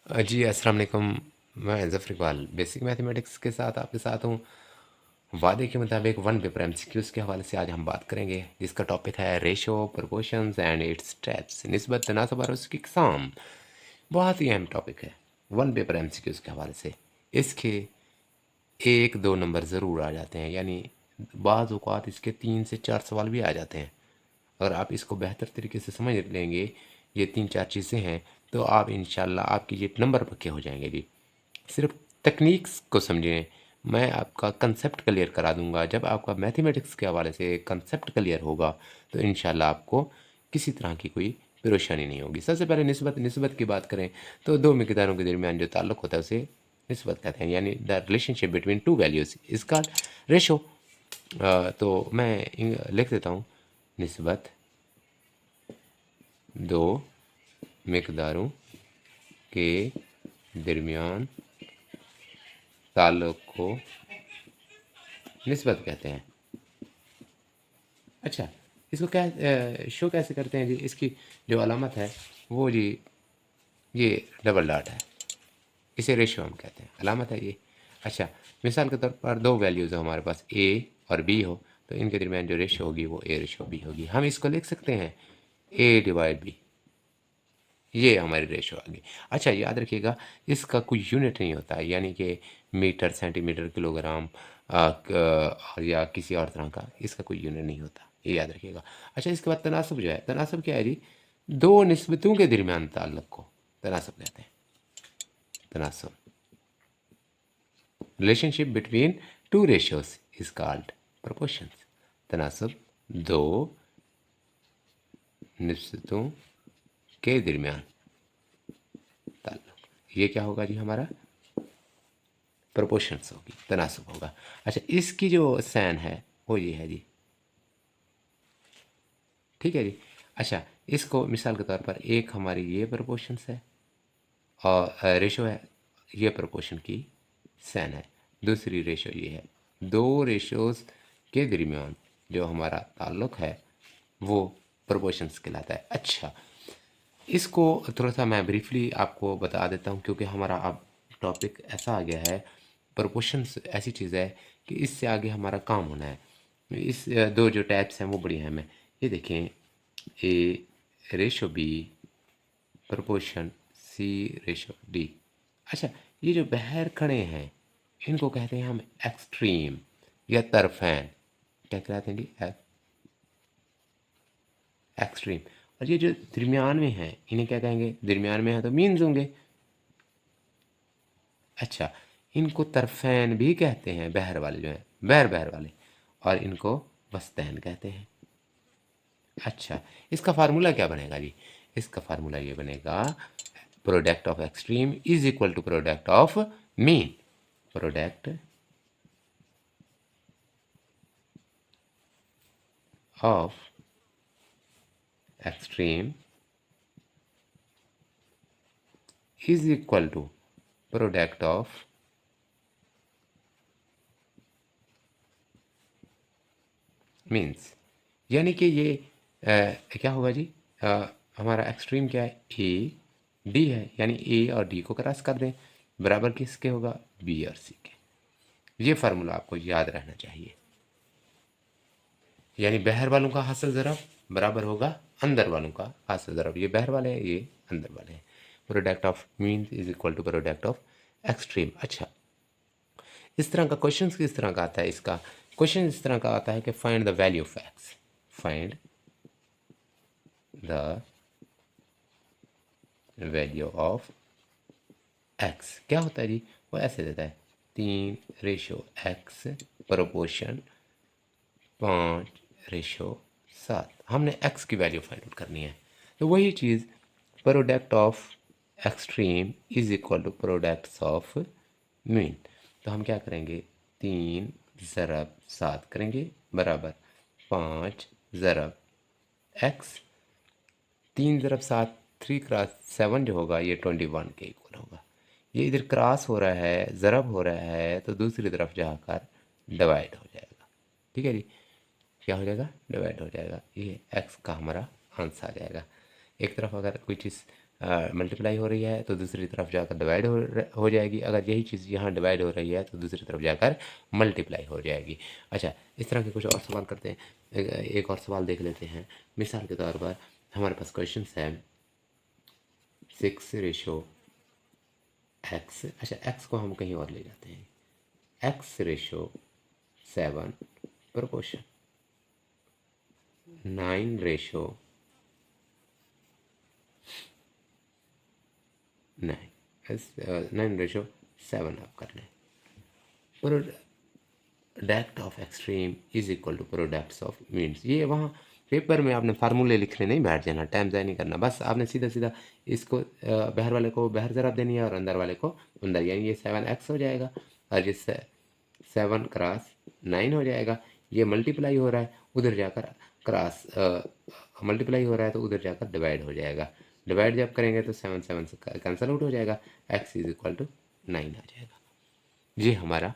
जी अस्सलाम वालेकुम। मैं ज़फ़र इकबाल बेसिक मैथमेटिक्स के साथ आपके साथ हूँ। वादे के मुताबिक वन पेपर एमसीक्यूज़ के हवाले से आज हम बात करेंगे, जिसका टॉपिक है ratio proportions and its steps, निस्बत तनासब और उसकी इकसाम। बहुत ही अहम टॉपिक है वन पेपर एमसीक्यूज़ के हवाले से। इसके एक दो नंबर ज़रूर आ जाते हैं, यानी बाज़ औक़ात इसके 3 से 4 सवाल भी आ जाते हैं। अगर आप इसको बेहतर तरीके से समझ लेंगे, ये 3-4 चीज़ें हैं, तो आप इंशाल्लाह आपके ये नंबर पक्के हो जाएंगे जी। सिर्फ तकनीक्स को समझें, मैं आपका कंसेप्ट क्लियर करा दूंगा। जब आपका मैथमेटिक्स के हवाले से कंसेप्ट क्लियर होगा तो इंशाल्लाह आपको किसी तरह की कोई परेशानी नहीं होगी। सबसे पहले निस्बत की बात करें तो दो मिकदारों के दरमियान जो ताल्लुक़ होता है उसे निस्बत कहते हैं, यानी the relationship between two values इसका रेशो। तो मैं लिख देता हूँ, निस्बत दो मिकदारों के दरमियान ताल्लुक़ को निस्बत कहते हैं। अच्छा, इसको क्या शो कैसे करते हैं जी? इसकी जो अलामत है वो जी ये डबल डॉट है, इसे रेशो हम कहते हैं, अलामत है ये। अच्छा, मिसाल के तौर पर दो वैल्यूज़ हो हमारे पास, ए और बी हो, तो इनके दरमियान जो रेशो होगी वो ए रेशो बी होगी। हम इसको लिख सकते हैं ए डिवाइड बी, ये हमारी रेशो आ गई। अच्छा, याद रखिएगा इसका कोई यूनिट नहीं होता है, यानी कि मीटर, सेंटीमीटर, किलोग्राम और या किसी और तरह का इसका कोई यूनिट नहीं होता, ये याद रखिएगा। अच्छा, इसके बाद तनासब जो है, तनासब क्या है जी? दो निस्बतों के दरमियान ताल्लुक़ को तनासब कहते हैं। तनासब, relationship between two ratios is called proportions. तनासब दो निस्बतों के दरमियान ताल्लुक़, ये क्या होगा जी? हमारा प्रोपोर्शंस होगी, तनासब होगा। अच्छा, इसकी जो सैन है वो ये है जी, ठीक है जी। अच्छा, इसको मिसाल के तौर पर एक हमारी ये प्रोपोर्शंस है और रेशो है, ये प्रोपोर्शन की सैन है। दूसरी रेशो ये है। दो रेशोज़ के दरमियान जो हमारा ताल्लुक़ है वो प्रोपोर्शंस कहलाता है। अच्छा, इसको थोड़ा सा मैं ब्रीफली आपको बता देता हूँ, क्योंकि हमारा अब टॉपिक ऐसा आ गया है, प्रोपोर्शंस ऐसी चीज़ है कि इससे आगे हमारा काम होना है। इस दो जो टैब्स हैं वो बड़ी अहम है। ये देखें, ए रेशो बी प्रोपोर्शन सी रेशो डी। अच्छा, ये जो बाहर खड़े हैं इनको कहते हैं हम एक्सट्रीम या तरफैन। क्या कहते हैं जी? एक्सट्रीम। और ये जो दरमियान में हैं इन्हें क्या कहेंगे? दरमियान में है तो मीन्स होंगे। अच्छा, इनको तरफैन भी कहते हैं, बहर वाले जो हैं, बहर वाले, और इनको वस्तैन कहते हैं। अच्छा, इसका फार्मूला क्या बनेगा जी? इसका फार्मूला ये बनेगा, product of extreme is equal to product of mean. Product of extreme is equal to product of means. यानी कि ये क्या होगा जी? हमारा एक्सट्रीम क्या है? ए डी है, यानी ए और डी को क्रॉस कर दें, बराबर किसके होगा? बी और सी के। ये फार्मूला आपको याद रहना चाहिए, यानी बाहर वालों का हासिल ज़रब बराबर होगा अंदर वालों का हासिल ज़रब। ये बाहर वाले हैं, ये अंदर वाले हैं। Product of mean is equal to product of extreme. अच्छा, इस तरह का क्वेश्चन किस तरह का आता है? इसका क्वेश्चन इस तरह का आता है कि find the value of x. Find the value of x. क्या होता है जी? वो ऐसे देता है, 3:x प्रोपोर्शन 5:7। हमने x की वैल्यू फाइंड आउट करनी है, तो वही चीज़ product of extreme is equal to products of mean. तो हम क्या करेंगे? 3 × 7 करेंगे बराबर 5 × x। 3 × 7 3 × 7 जो होगा ये 21 के इक्वल होगा। ये इधर क्रॉस हो रहा है, ज़रब हो रहा है, तो दूसरी तरफ जाकर डिवाइड हो जाएगा। ठीक है जी, क्या हो जाएगा? डिवाइड हो जाएगा। ये एक्स का हमारा आंसर आ जाएगा। एक तरफ अगर कोई चीज़ मल्टीप्लाई हो रही है तो दूसरी तरफ जाकर डिवाइड हो जाएगी। अगर यही चीज़ यहाँ डिवाइड हो रही है तो दूसरी तरफ जाकर मल्टीप्लाई हो जाएगी। अच्छा, इस तरह के कुछ और सवाल करते हैं। एक और सवाल देख लेते हैं। मिसाल के तौर पर हमारे पास क्वेश्चन है 6:x। अच्छा, x को हम कहीं और ले जाते हैं। x/7 प्रोपोर्शन 9:9 9:7 आप कर लें। Product of extreme is equal to products of means. ये वहाँ पेपर में आपने फार्मूले लिखने नहीं बैठ जाना, टाइम ज़ाया नहीं करना। बस आपने सीधा सीधा इसको बाहर वाले को बाहर ज़रा देनी है और अंदर वाले को अंदर, यानी ये 7x हो जाएगा और ये 7 × 9 हो जाएगा। ये मल्टीप्लाई हो रहा है, उधर जाकर क्रॉस मल्टीप्लाई हो रहा है तो उधर जाकर डिवाइड हो जाएगा। डिवाइड जब करेंगे तो 7 7 से कैंसिल आउट हो जाएगा, x इज इक्वल टू 9 आ जाएगा। ये हमारा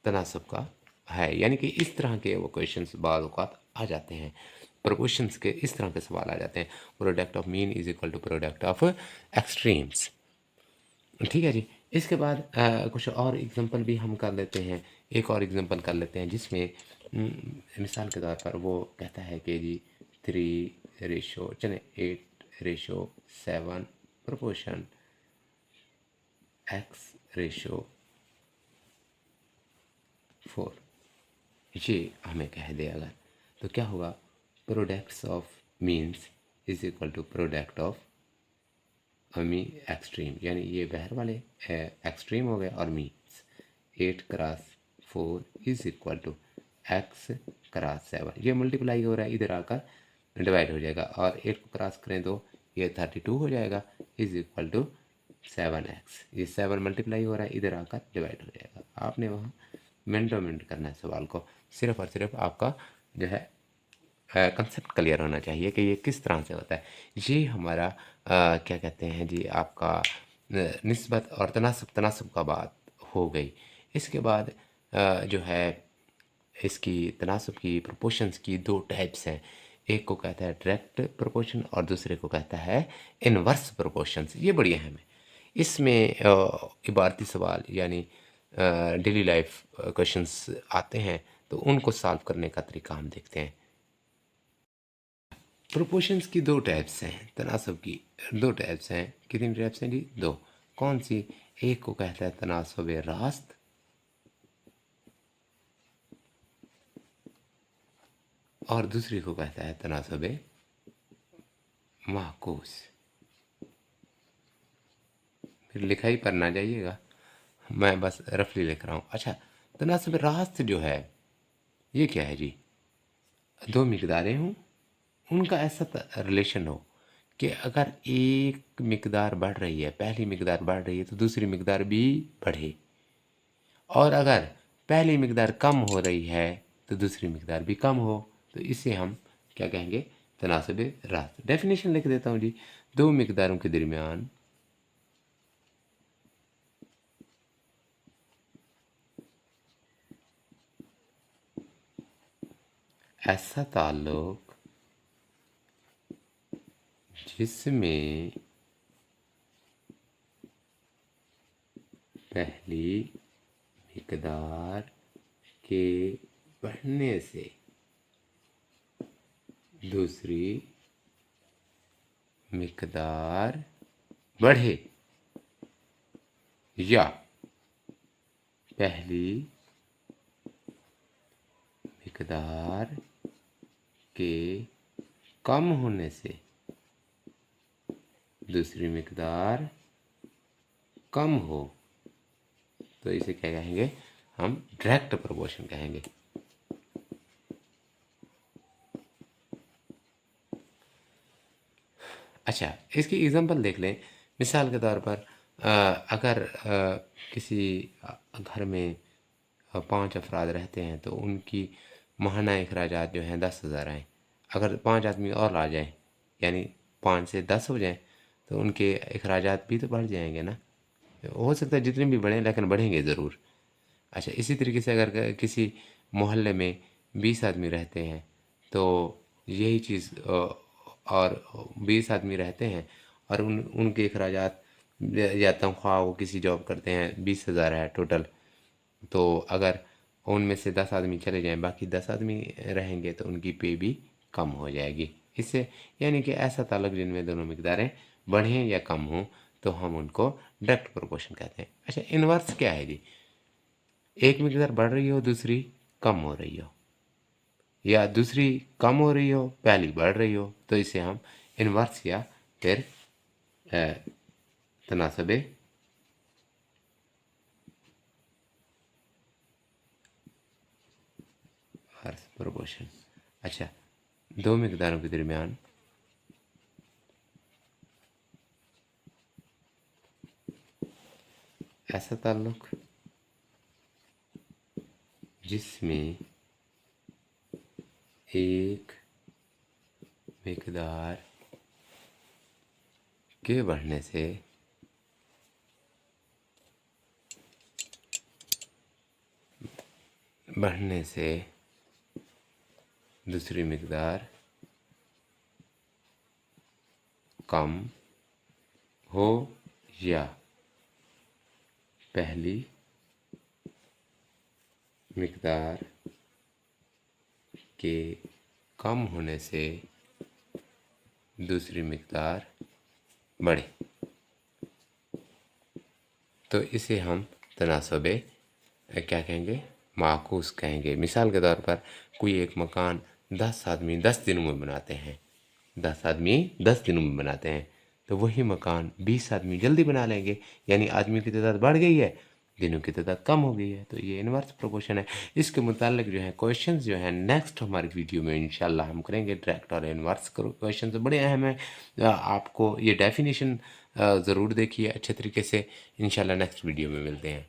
तनासब का है। यानी कि इस तरह के वो क्वेश्चंस बाद औक़ात आ जाते हैं, प्रोपोर्शंस के इस तरह के सवाल आ जाते हैं। Product of mean is equal to product of extremes. ठीक है जी। इसके बाद कुछ और एग्जांपल भी हम कर लेते हैं। एक और एग्जांपल कर लेते हैं जिसमें मिसाल के तौर पर वो कहता है कि जी 8:7 प्रोपोर्शन x/4। ये हमें कह दे अगर, तो क्या होगा? Products of means is equal to product of me extreme, यानी ये बाहर वाले एक्सट्रीम हो गए और means 8x4 is equal to x×7। ये मल्टीप्लाई हो रहा है, इधर आकर डिवाइड हो जाएगा और 8 को क्रॉस करें तो ये 32 हो जाएगा इज इक्वल टू 7x। ये 7 मल्टीप्लाई हो रहा है, इधर आकर डिवाइड हो जाएगा। आपने वहाँ मिनटों मिनट करना है सवाल को, सिर्फ और सिर्फ आपका जो है कंसेप्ट क्लियर होना चाहिए कि ये किस तरह से होता है। ये हमारा क्या कहते हैं जी, आपका निस्बत और तनासब का बात हो गई। इसके बाद जो है इसकी तनासब की प्रोपोर्शंस की दो टाइप्स हैं। एक को कहता है डायरेक्ट प्रोपोर्शन और दूसरे को कहता है इनवर्स प्रोपोर्शंस। ये बड़ी अहम है। इसमें इबारती सवाल यानी डेली लाइफ क्वेश्चंस आते हैं, तो उनको सॉल्व करने का तरीका हम देखते हैं। प्रोपोर्शंस की दो टाइप्स हैं, तनासब की दो टाइप्स हैं। कितनी टाइप्स हैं जी? दो। कौन सी? एक को कहता है तनासब रास्त और दूसरी को कहता है तनासब माकूस। फिर लिखाई पर ना जाइएगा, मैं बस रफली लिख रहा हूँ। अच्छा, तनासब रास्त जो है ये क्या है जी? दो मिकदारें हों, उनका ऐसा रिलेशन हो कि अगर एक मिकदार बढ़ रही है, पहली मिकदार बढ़ रही है तो दूसरी मिकदार भी बढ़े, और अगर पहली मिकदार कम हो रही है तो दूसरी मिकदार भी कम हो, तो इसे हम क्या कहेंगे? तनासब रास्त। डेफिनेशन लिख देता हूँ जी। दो मिकदारों के दरमियान ऐसा ताल्लुक जिसमें पहली मिकदार के बढ़ने से दूसरी मिकदार बढ़े, या पहली मिकदार के कम होने से दूसरी मिकदार कम हो, तो इसे क्या कहेंगे? हम डायरेक्ट प्रोपोर्शन कहेंगे। अच्छा, इसकी एग्जांपल देख लें। मिसाल के तौर पर अगर किसी घर में 5 अफराद रहते हैं तो उनकी माहाना अखराजात जो हैं 10,000 आएँ। अगर 5 आदमी और आ जाएँ, यानी 5 से 10 हो जाएँ, तो उनके अखराजात भी तो बढ़ जाएंगे ना। हो सकता है जितने भी बढ़ें, लेकिन बढ़ेंगे ज़रूर। अच्छा, इसी तरीके से अगर किसी मोहल्ले में 20 आदमी रहते हैं तो यही चीज़ और 20 आदमी रहते हैं और उनके अखराजात या तनख्वाह, वो किसी जॉब करते हैं, 20,000 है टोटल। तो अगर उनमें से 10 आदमी चले जाएं, बाकी 10 आदमी रहेंगे तो उनकी पे भी कम हो जाएगी। इससे यानी कि ऐसा ताल्लुक जिनमें दोनों मिकदारें बढ़ें या कम हों तो हम उनको डायरेक्ट प्रोपोर्शन कहते हैं। अच्छा, इन्वर्स क्या है जी? एक मिकदार बढ़ रही हो, दूसरी कम हो रही हो, या दूसरी कम हो रही हो, पहली बढ़ रही हो, तो इसे हम इन्वर्स या फिर तनासबे हर्स प्रोपोर्शन। अच्छा, दो मिकदारों के दरमियान ऐसा ताल्लुक जिसमें एक मिकदार के बढ़ने से दूसरी मिकदार कम हो या पहली मिकदार के कम होने से दूसरी मिकदार बढ़े, तो इसे हम तनासबे क्या कहेंगे? माकूस कहेंगे। मिसाल के तौर पर कोई एक मकान 10 आदमी 10 दिनों में बनाते हैं, 10 आदमी 10 दिनों में बनाते हैं, तो वही मकान 20 आदमी जल्दी बना लेंगे, यानी आदमी की तादाद बढ़ गई है, दिनों की तादाद कम हो गई है। तो ये इन्वर्स प्रोपोर्शन है। इसके मुतालिक जो है क्वेश्चंस जो है नेक्स्ट हमारी वीडियो में इंशाल्लाह हम करेंगे। डायरेक्ट और इन्वर्स क्वेश्चन तो बड़े अहम है, आपको ये डेफिनेशन ज़रूर देखिए अच्छे तरीके से। इंशाल्लाह नेक्स्ट वीडियो में मिलते हैं।